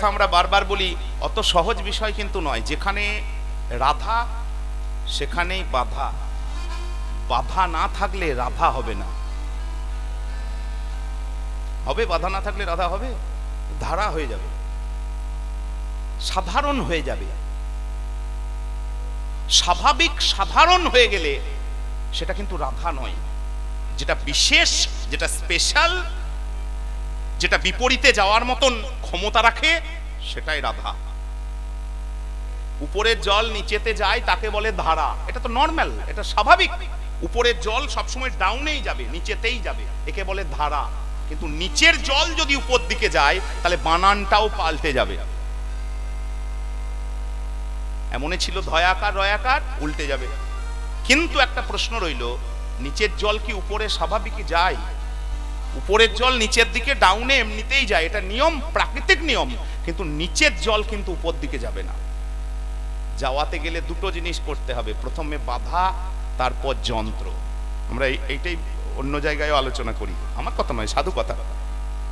কথা আমরা বারবার বলি, অত সহজ বিষয় কিন্তু নয়। যেখানে রাধা সেখানেই বাধা, বাধা না থাকলে রাধা হবে না। হবে বাধা না থাকলে রাধা হবে? ধারা হয়ে যাবে, সাধারণ হয়ে যাবে। স্বাভাবিক সাধারণ হয়ে গেলে সেটা কিন্তু রাধা নয়। যেটা বিশেষ, যেটা স্পেশাল, যেটা বিপরীতে যাওয়ার মতন ক্ষমতা রাখে, সেটাই রাধা। উপরের জল নিচেতে যায় তাকে বলে ধারা। এটা তো নর্মাল, এটা স্বাভাবিক। উপরের জল সবসময় ডাউনেই যাবে, নিচেতেই যাবে, একে বলে ধারা। কিন্তু নিচের জল যদি উপর দিকে যায় তাহলে বানানটাও পাল্টে যাবে। এমনই ছিল ধয়াকার রয়াকার, উল্টে যাবে। কিন্তু একটা প্রশ্ন রইল, নিচের জল কি উপরে স্বাভাবিকই যায়? উপরের জল নিচের দিকে ডাউনে এমনিতেই যায়, এটা নিয়ম, প্রাকৃতিক নিয়ম। কিন্তু নিচের জল কিন্তু উপর দিকে যাবে না। যাওয়াতে গেলে দুটো জিনিস করতে হবে, প্রথমে বাধা, তারপর যন্ত্র। আমরা এইটাই অন্য জায়গায় আলোচনা করি, আমার কথা নয়, সাধু কথা।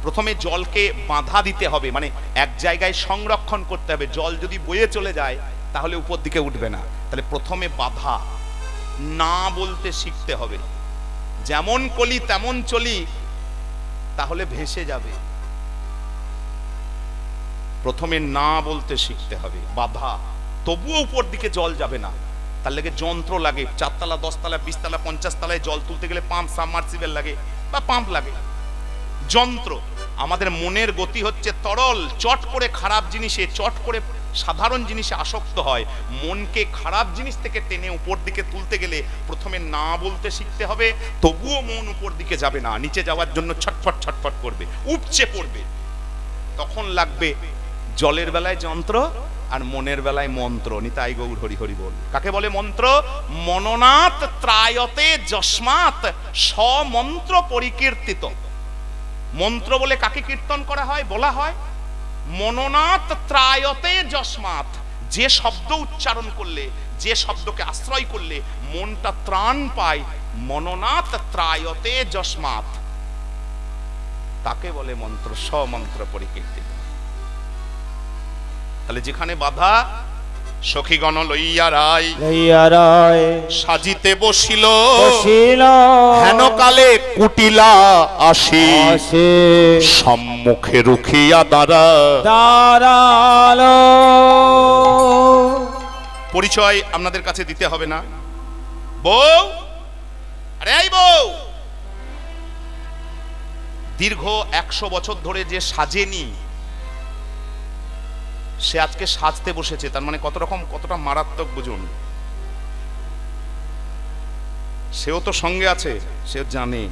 প্রথমে জলকে বাধা দিতে হবে, মানে এক জায়গায় সংরক্ষণ করতে হবে। জল যদি বয়ে চলে যায় তাহলে উপর দিকে উঠবে না। তাহলে প্রথমে বাধা, না বলতে শিখতে হবে। যেমন কলি তেমন চলি, তাহলে ভেসে যাবে। প্রথমে না বলতে শিখতে হবে, বাধা। তবুও উপর দিকে জল যাবে না, তার লাগে যন্ত্র লাগে। 4 তলা 10 তলা 20 তলা 50 তলায় জল তুলতে গেলে পাম্প, সাবমার্সিবল লাগে বা পাম্প লাগে, যন্ত্র। আমাদের মনের গতি হচ্ছে তরল, চট করে খারাপ জিনিসে, চট করে সাধারণ জিনিসে আসক্ত হয়। মনকে খারাপ জিনিস থেকে টেনে উপর দিকে তুলতে গেলে প্রথমে না বলতে শিখতে হবে। তবুও মন উপর দিকে যাবে না, নিচে যাওয়ার জন্য ছটফট ছটফট করবে, উপচে পড়বে। তখন লাগবে জলের বেলায় যন্ত্র আর মনের বেলায় মন্ত্র। নিতাই গৌর হরি হরি বল। কাকে বলে মন্ত্র? মননাথ ত্রায়তে যস্মাৎ সমন্ত্র পরিকীর্তিত। মন্ত্র বলে কাকে কীর্তন করা হয়, বলা হয়? মননাথ ত্রায়তে যস্মাৎ। যে শব্দ উচ্চারণ করলে, যে শব্দকে আশ্রয় করলে মনটা ত্রাণ পায়, মননাথ ত্রায়তে যস্মাৎ, তাকে বলে মন্ত্র, সমন্ত্র পরিকীর্তিত। তাহলে যেখানে বাধা, সখীগণ লইয়া রায় সাজিতে বসিল, হেন কালে কুটিলা আসি, সম্মুখে রুখিয়া দাঁড়ালো। পরিচয় আপনাদের কাছে দিতে হবে না। বউ, আরে এই বউ, দীর্ঘ 100 বছর ধরে যে সাজেনি, সে আজকে সাজতে বসেছে। তার মানে কতটা মারাত্মক বুঝুন। সেও তো সঙ্গে আছে, সে জানে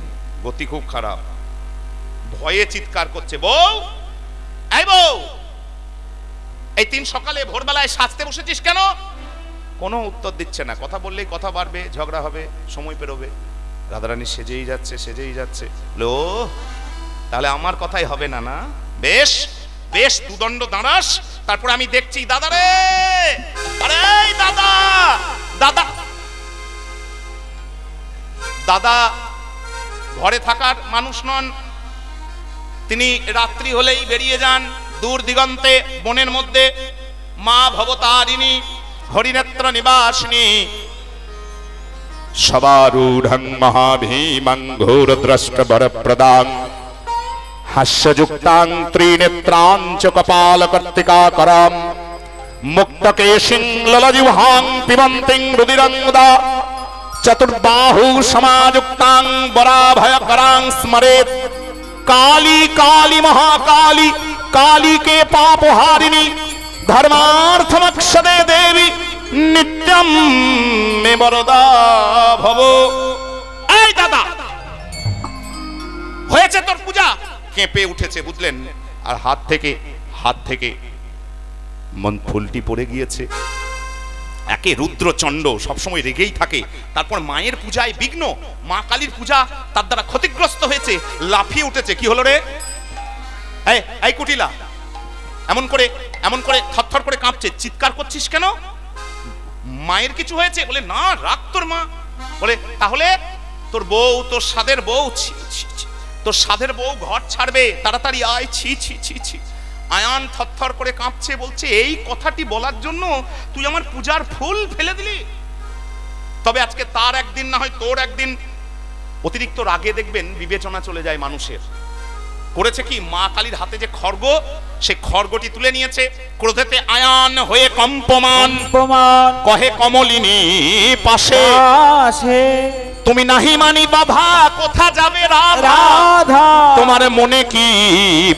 গতি খুব খারাপ, ভয়ে চিৎকার করছে, বউ, এই বউ, এই 3 সকালে ভোরবেলায় সাজতে বসেছিস কেন? কোনো উত্তর দিচ্ছে না। কথা বললেই কথা বাড়বে, ঝগড়া হবে, সময় পেরোবে। রাধারানী সেজেই যাচ্ছে, সেজেই যাচ্ছে। লো, তাহলে আমার কথাই হবে না? না, বেশ বেশ, দুদণ্ড দাঁড়াস, তারপর আমি দেখছি। দাদা রে, আরে দাদা, দাদা, দাদা ঘরে থাকার মানুষ নন। তিনি রাত্রি হলেই বেরিয়ে যান দূর দিগন্তে, বনের মধ্যে। মা ভবতারিণী হরিনেত্র নিবাসিনী সবারূঢ়ং মহাভীমং ঘোরদ্রষ্টবরপ্রদাং হাস্যযুক্তাং ত্রিনেত্রাঞ্চ কপালকর্তিকাকরাম মুক্তকেশিং ললজিহ্বাং পিবন্তিং রুদিরং মুদা চতুর্বাহু সমাযুক্তাং বরাভয়করাং স্মরেৎ। काली काली महाकाली, काली के पापहारिणी, धर्मार्थमक्षदे देवी नित्यम मे वरदा भवो। এই দাদা, হয়েছে তোর পূজা। কেঁপে উঠেছে, বুঝলেন? আর হাত থেকে মন ফুলটি পড়ে গিয়েছে। একে রুদ্রচণ্ড, সবসময় রেগেই থাকে। তারপর মায়ের পূজায় বিঘ্ন, মা কালীর পূজা তার দ্বারা ক্ষতিগ্রস্ত হয়েছে। লাফিয়ে উঠেছে। কি হলো রে? এই কুটিলা, এমন করে থরথর করে কাঁপছে, চিৎকার করছিস কেন? মায়ের কিছু হয়েছে? বলে না, রাগ তোর মা। বলে তাহলে তোর বউ, তোর সাধের বউ, তোর সাধের বউ ঘর ছাড়বে, তাড়াতাড়ি আয়। ছি ছি ছি ছি। আয়ান থরথর করে কাঁপছে, বলছে এই কথাটি বলার জন্য তুই আমার পূজার ফুল ফেলে দিলি। তবে আজকে তার একদিন না হয় তোর একদিন। অতিরিক্ত রাগে দেখবেন বিবেচনা চলে যায় মানুষের। করেছে কি, মা কালীর হাতে যে খড়গ, সে খড়গটি তুলে নিয়েছে। ক্রোধেতে আয়ান হয়ে কম্পমান কহে কমলিনী পাশে, তুমি নাহি মানি বাধা, কোথা যাবে রাধা, তোমার মনে কি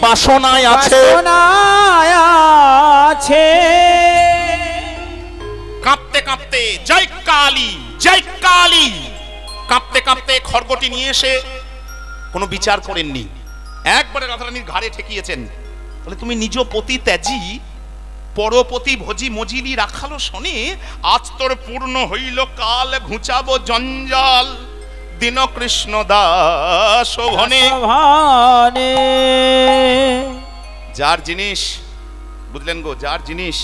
বাসনায় আছে। কাঁপতে কাঁপতে জয় কালী জয় কালী, কাঁপতে কাঁপতে খড়গটি নিয়ে এসে কোনো বিচার করেননি, একবারে রাধারানীর ঘাড়ে ঠেকিয়েছেন। বলে তুমি নিজ পতি ত্যাজি, পরপতি ভোজি মজিলি রাখালো শোনে, আজ তোর পূর্ণ হইল কাল, ঘুচাবো জঞ্জাল দিন কৃষ্ণ দাস ভনে। যার জিনিস, বুঝলেন গো, যার জিনিস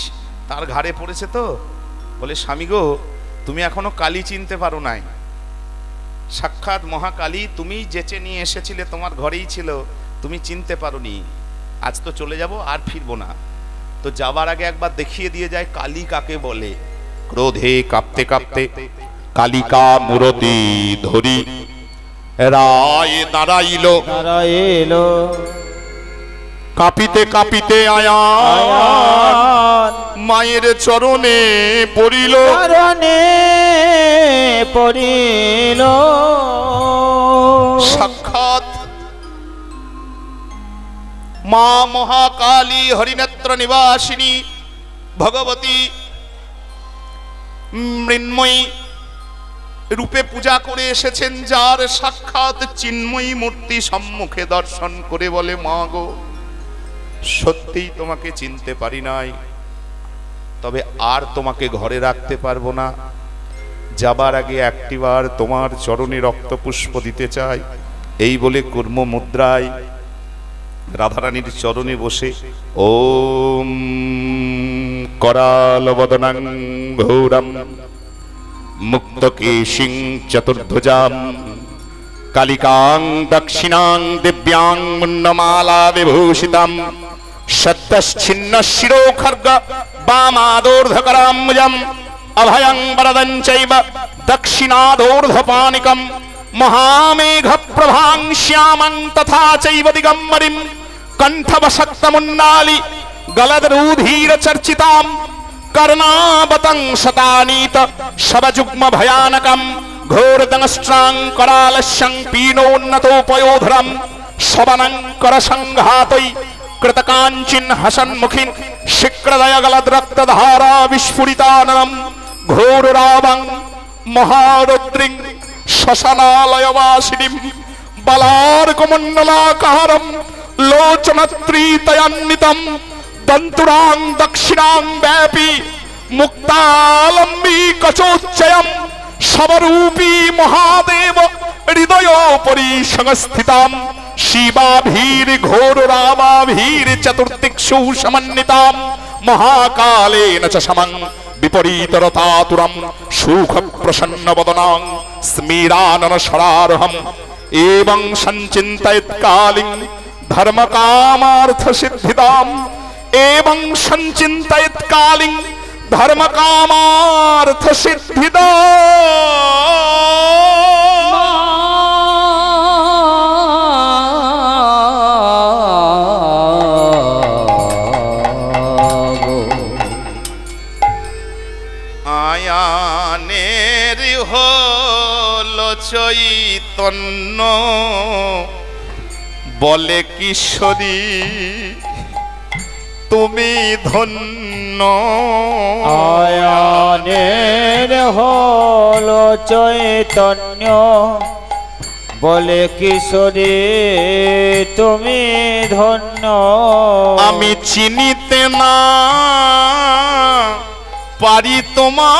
তার ঘাড়ে পড়েছে। তো বলে স্বামী গো, তুমি এখনো কালী চিনতে পারো নাই। সাক্ষাৎ মহাকালী তুমি যেচে নিয়ে এসেছিলে, তোমার ঘরেই ছিল, তুমি চিনতে পারোনি। আজ তো চলে যাব, আর ফিরবো না। তো যাবার আগে একবার দেখিয়ে দিয়ে যায় কালী কাকে বলে। ক্রোধে কাঁপতে কাঁপতে কালিকা মূরতি ধরি রায় দাঁড়াইল, কাঁপিতে কাঁপিতে আয়ান মায়ের চরণে পড়িল, সাক্ষাৎ মা মহাকালী হরিনেত্র নিবাসিনী ভগবতী মৃন্ময়ী রূপে পূজা করে এসেছেন। যার সাক্ষাৎ চিন্ময়ী মূর্তি সম্মুখে দর্শন করে বলে, মা গো, সত্যিই তোমাকে চিনতে পারি নাই, তবে আর তোমাকে ঘরে রাখতে পারবো না। যাবার আগে একটিবার তোমার চরণে রক্তপুষ্প দিতে চাই। এই বলে কর্ম মুদ্রায় রাধারানীর চরণে বসে ওম करालवदनं घोरं मुक्तकेशिं चतुर्भुजां कालिकां दक्षिणां दिव्यां मुन्नमाला विभूषितां शतश्छिन्नशिरो खड्ग वामादोर्ध्वकराम्बुजम् अभयं वरदं चैव दक्षिणादोर्ध्वपानिकं महामेघप्रभां श्यामं तथा चैव दिगम्बरीं कंठवशक्तमुन्नालि गलदरूधीर चर्चितां कर्णावतं शतानीत शवजुग्म भयानकं घोरदंष्ट्रां करालस्यं पीनोन्नतोपयोधरं शवनं करसंघातै कृतकाञ्चिन् हसन्मुखीं शीघ्रदयगलद्रक्तधारा विस्फुरिताननं घोररावं महारुद्रीं श्मशानालयवासिनीं बलार्कमण्डलाकारं लोचनत्रितयान्वितं दन्तुरां दक्षिणां व्यापी मुक्तालम्बी कचोच्चयं शवरूपी महादेव हृदयोपरि संस्थितां शिवाभीर्घोररावाभीर् चतुर्दिक्षु समन्वितां महाकालेन च समं विपरीतरतातुरं सुखप्रसन्नवदनां स्मिराननशरार्हम् एवं संचिन्तयत्कालिं धर्मकामार्थसिद्धिदाम् एवं संचिन्तयत्कालिं धर्मकामार्थसिद्धिदाम्। আয়ানের হল চৈতন্য বলে কিশোরী তুমি ধন্য। আয়ানের হল চৈতন্য বলে কিশোরী তুমি ধন্য। আমি চিনিতে না পারি তোমায়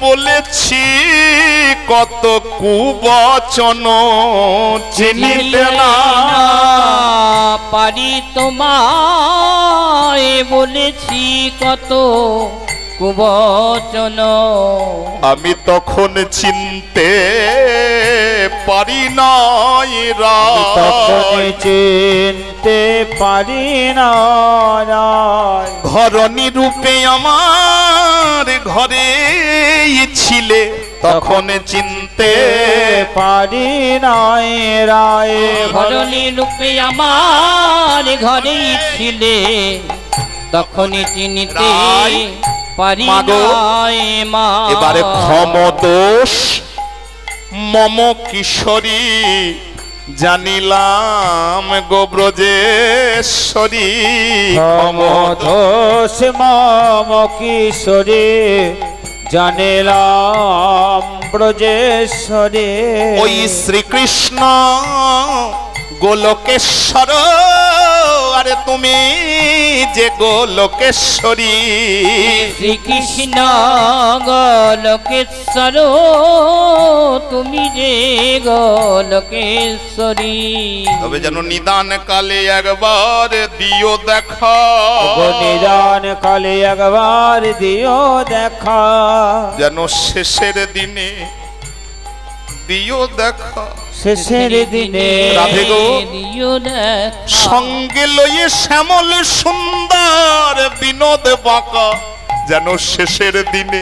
বলেছি কত কুবচন। চিনিতে না পারি তোমায় বলেছি কত কুবচন। আমি তখন চিনতে পারি নাই তখন রায় চিনতে পারি না রায়। ঘরণী রূপে আমার ঘরে ছিলে তখন চিনতে পারি নাই রায়। ধরণী রূপে আমার ঘরেই ছিলে তখনই চিনিতে রায়, পারি মাগো, নাই মা। এবারে ক্ষমদোষ মম কিশোরী জানিলাম গো ব্রজেশ্বরী ক্ষমদোষ মম কিশোরী জানিলাম ব্রজেশ্বরী। ওই শ্রীকৃষ্ণ গোলকেশ্বর আরে তুমি যে গোলকেশ্বরী শ্রীকৃষ্ণ গোলকেশ্বর তুমি যে গোলকেশ্বরী। তবে যেন নিদান কালে একবার দিও দেখা নিদান কালে একবার দিও দেখা। যেন শেষের দিনে দিও দেখা শেষের দিনে রাধে গো, দিও দেখা। সঙ্গে লইয়ে শ্যামল সুন্দর বিনোদ বাঁকা যেন শেষের দিনে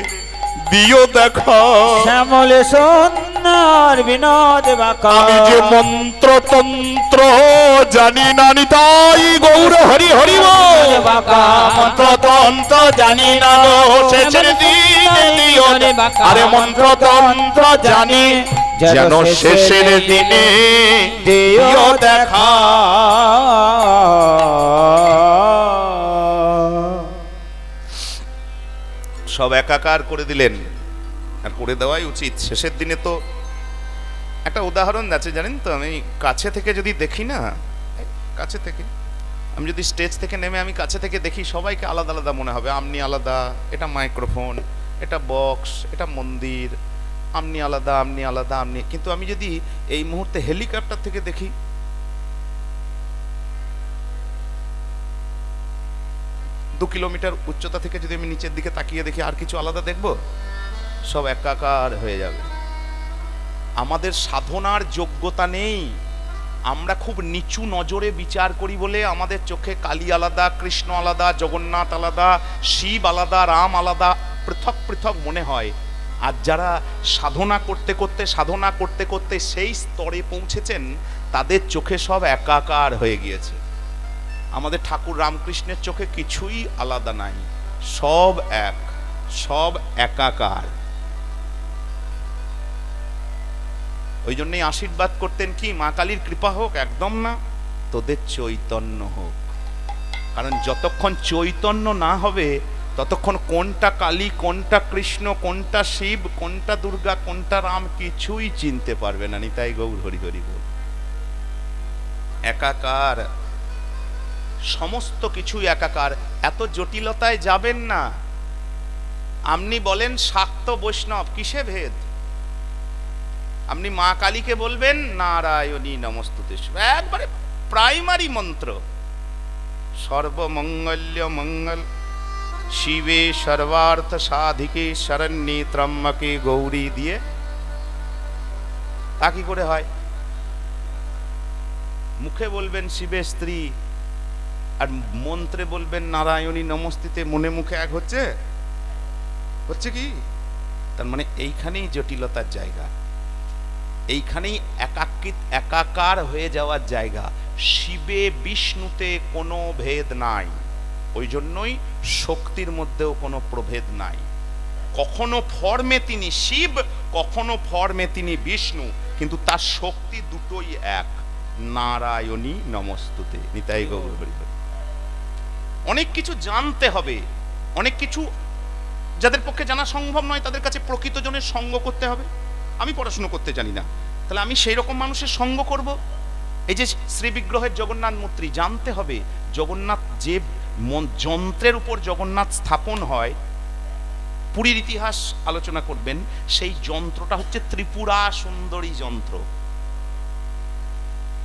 দিও দেখা। শ্যামল সুন্দর বিনোদ বাঁকা। আমি যে মন্ত্র তন্ত্র জানি না নিতাই গৌর হরি হরি বল। বাঁকা মন্ত্র তন্ত্র জানি না গো শেষের দিনে দিও দেখা। আরে মন্ত্র তন্ত্র জানি যেন শেষের দিনে দিও দেখা। সব একাকার করে দিলেন, আর করে দেওয়াই উচিত। শেষের দিনে তো একটা উদাহরণ আছে জানেন তো, আমি কাছে থেকে যদি দেখি না, কাছে থেকে আমি যদি স্টেজ থেকে নেমে আমি কাছে থেকে দেখি সবাইকে আলাদা আলাদা মনে হবে। আমনি আলাদা, এটা মাইক্রোফোন, এটা বক্স, এটা মন্দির, আমনি আলাদা আমনি আলাদা আমনি। কিন্তু আমি যদি এই মুহূর্তে হেলিকপ্টার থেকে দেখি, 2 কিলোমিটার উচ্চতা থেকে যদি আমি নিচের দিকে তাকিয়ে দেখি, আর কিছু আলাদা দেখব? সব একাকার হয়ে যাবে। আমাদের সাধনার যোগ্যতা নেই, আমরা খুব নিচু নজরে বিচার করি বলে আমাদের চোখে কালী আলাদা, কৃষ্ণ আলাদা, জগন্নাথ আলাদা, শিব আলাদা, রাম আলাদা, পৃথক পৃথক মনে হয়। আর যারা সাধনা করতে করতে সেই স্তরে পৌঁছেছেন, তাদের চোখে সব একাকার হয়ে গিয়েছে। আমাদের ঠাকুর রামকৃষ্ণের চোখে কিছুই আলাদা নাই, সব এক, সব একাকার। ওই জন্যই আশীর্বাদ করতেন কি, মা কালীর কৃপা হোক, একদম না, তোদের চৈতন্য হোক। কারণ যতক্ষণ চৈতন্য না হবে ততক্ষণ কোনটা কালী, কোনটা কৃষ্ণ, কোনটা শিব, কোনটা দুর্গা, কোনটা রাম কিছুই চিনতে পারবে না। নিতাই গৌর হরি হরি বল। একাকার, সমস্ত কিছুই একাকার। এত জটিলতায় যাবেন না। আপনি বলেন শাক্ত বৈষ্ণব, কিসে ভেদ? আপনি মা কালীকে বলবেন নারায়ণী নমস্তুতে, একবারে প্রাইমারি মন্ত্র, সর্বমঙ্গল্য মঙ্গল শিবে সর্বার্থ সাধিকে শরণ্যে ত্রম্বকে গৌরী দিয়ে তা কি করে হয়? মুখে বলবেন শিবের স্ত্রী আর মন্ত্রে বলবেন নারায়ণী নমস্তুতে, মনে মুখে এক হচ্ছে? হচ্ছে কি? তার মানে এইখানেই জটিলতার জায়গা, এইখানেই একাকার হয়ে যাওয়ার জায়গা। শিবে বিষ্ণুতে কোনো ভেদ নাই, ওই জন্যই শক্তির মধ্যেও কোনো প্রভেদ নাই। কখনো ফর্মে তিনি শিব, কখনো ফর্মে তিনি বিষ্ণু, কিন্তু তার শক্তি দুটোই এক, নারায়ণী নমস্তুতে। নিতাই গৌর হরি হরি। অনেক কিছু জানতে হবে, অনেক কিছু যাদের পক্ষে জানা সম্ভব নয় তাদের কাছে প্রকৃত জনের সঙ্গ করতে হবে। আমি পড়াশুনো করতে জানি না, তাহলে আমি সেই রকম মানুষের সঙ্গ করব। এই যে শ্রী বিগ্রহের জগন্নাথ মূর্তি, জানতে হবে জগন্নাথ যে যন্ত্রের উপর জগন্নাথ স্থাপন হয়, পুরীর ইতিহাস আলোচনা করবেন, সেই যন্ত্রটা হচ্ছে ত্রিপুরা সুন্দরী যন্ত্র।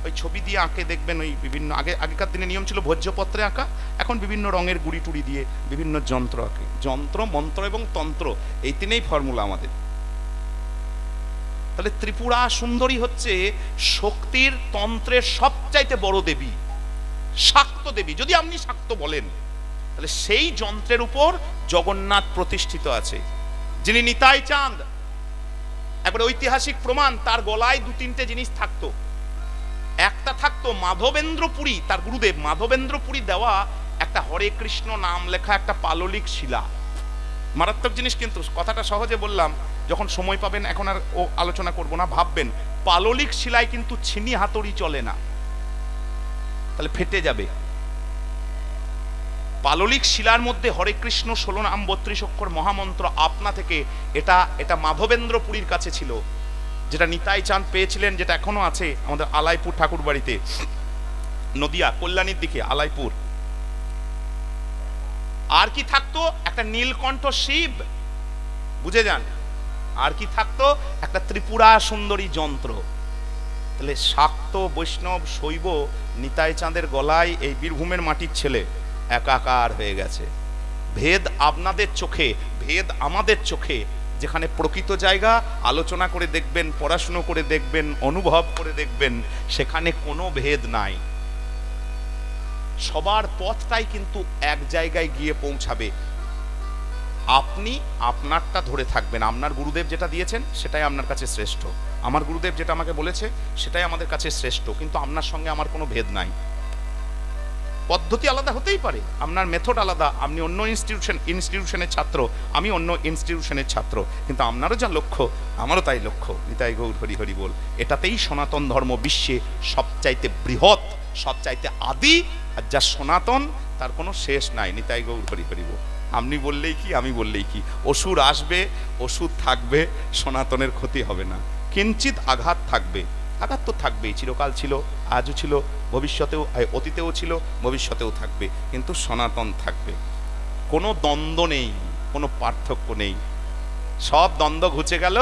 ওই ছবি দিয়ে আঁকে দেখবেন, ওই বিভিন্ন আগেকার দিনে নিয়ম ছিল ভোজ্যপত্রে আঁকা, এখন বিভিন্ন রঙের গুড়ি টুড়ি দিয়ে বিভিন্ন যন্ত্র আঁকে। যন্ত্র, মন্ত্র এবং তন্ত্র, এই তিনেই ফর্মুলা আমাদের। তাহলে ত্রিপুরা সুন্দরী হচ্ছে শক্তির তন্ত্রের সবচাইতে বড় দেবী, শাক্ত দেবী। যদি আপনি শাক্ত বলেন, তাহলে সেই যন্ত্রের উপর জগন্নাথ প্রতিষ্ঠিত আছে, যিনি নিতাই চাঁদ। একবার ঐতিহাসিক প্রমাণ, তার গলায় 2-3টে জিনিস থাকতো। একটা থাকতো মাধবেন্দ্রপুরী, তার গুরুদেব মাধবেন্দ্রপুরী দেওয়া একটা হরে কৃষ্ণ নাম লেখা একটা পাললিক শিলা। মারাত্মক জিনিস, কিন্তু কথাটা সহজে বললাম, যখন সময় পাবেন, এখন আর ও আলোচনা করব না। ভাববেন, পাললিক শিলায় কিন্তু ছিনি হাতুড়ি চলে না, তাহলে ফেটে যাবে। পাললিক শিলার মধ্যে হরে কৃষ্ণ 16 নাম 32 অক্ষর মহামন্ত্র আপনা থেকে, এটা মাধবেন্দ্রপুরীর কাছে ছিল, যেটা নিতাই চাঁদ পেয়েছিলেন, যেটা এখনো আছে আমাদের আলাইপুর ঠাকুর বাড়িতে, নদিয়া কল্যাণীর দিকে আলাইপুর। আর কি থাকতো? একটা নীলকণ্ঠ শিব, বুঝে যান। আর কি থাকতো? একটা ত্রিপুরা সুন্দরী যন্ত্র। তাহলে শাক্ত, বৈষ্ণব, শৈব নিতাই চাঁদের গলায় এই বীরভূমের মাটির ছেলে একাকার হয়ে গেছে। ভেদ আপনাদের চোখে, ভেদ আমাদের চোখে। যেখানে প্রকৃত জায়গা আলোচনা করে দেখবেন, পড়াশুনো করে দেখবেন, অনুভব করে দেখবেন, সেখানে কোনো ভেদ নাই। সবার পথটাই কিন্তু এক জায়গায় গিয়ে পৌঁছাবে। আপনি আপনারটা ধরে থাকবেন। আপনার গুরুদেব যেটা দিয়েছেন সেটাই আপনার কাছে শ্রেষ্ঠ, আমার গুরুদেব যেটা আমাকে বলেছে সেটাই আমাদের কাছে শ্রেষ্ঠ, কিন্তু আপনার সঙ্গে আমার কোনো ভেদ নাই। পদ্ধতি আলাদা হতেই পারে, আপনার মেথড আলাদা, আপনি অন্য ইনস্টিটিউশনের ছাত্র, আমি অন্য ইনস্টিটিউশনের ছাত্র, কিন্তু আপনারও যা লক্ষ্য আমারও তাই লক্ষ্য। নিতাই গৌর হরি হরি বল। এটাতেই সনাতন ধর্ম বিশ্বে সবচাইতে বৃহৎ, সবচাইতে আদি, আর যা সনাতন তার কোনো শেষ নাই। নিতাই গৌর হরি হরি বল। আপনি বললেই কি, আমি বললেই কি, অসুর আসবে, ওষুধ থাকবে, সনাতনের ক্ষতি হবে না। কিঞ্চিত আঘাত থাকবে, আঘাত তো থাকবেই, চিরকাল ছিল, আজও ছিল, ভবিষ্যতেও, অতীতেও ছিল, ভবিষ্যতেও থাকবে, কিন্তু সনাতন থাকবে। কোনো দ্বন্দ্ব নেই, কোনো পার্থক্য নেই, সব দ্বন্দ্ব ঘুচে গেল।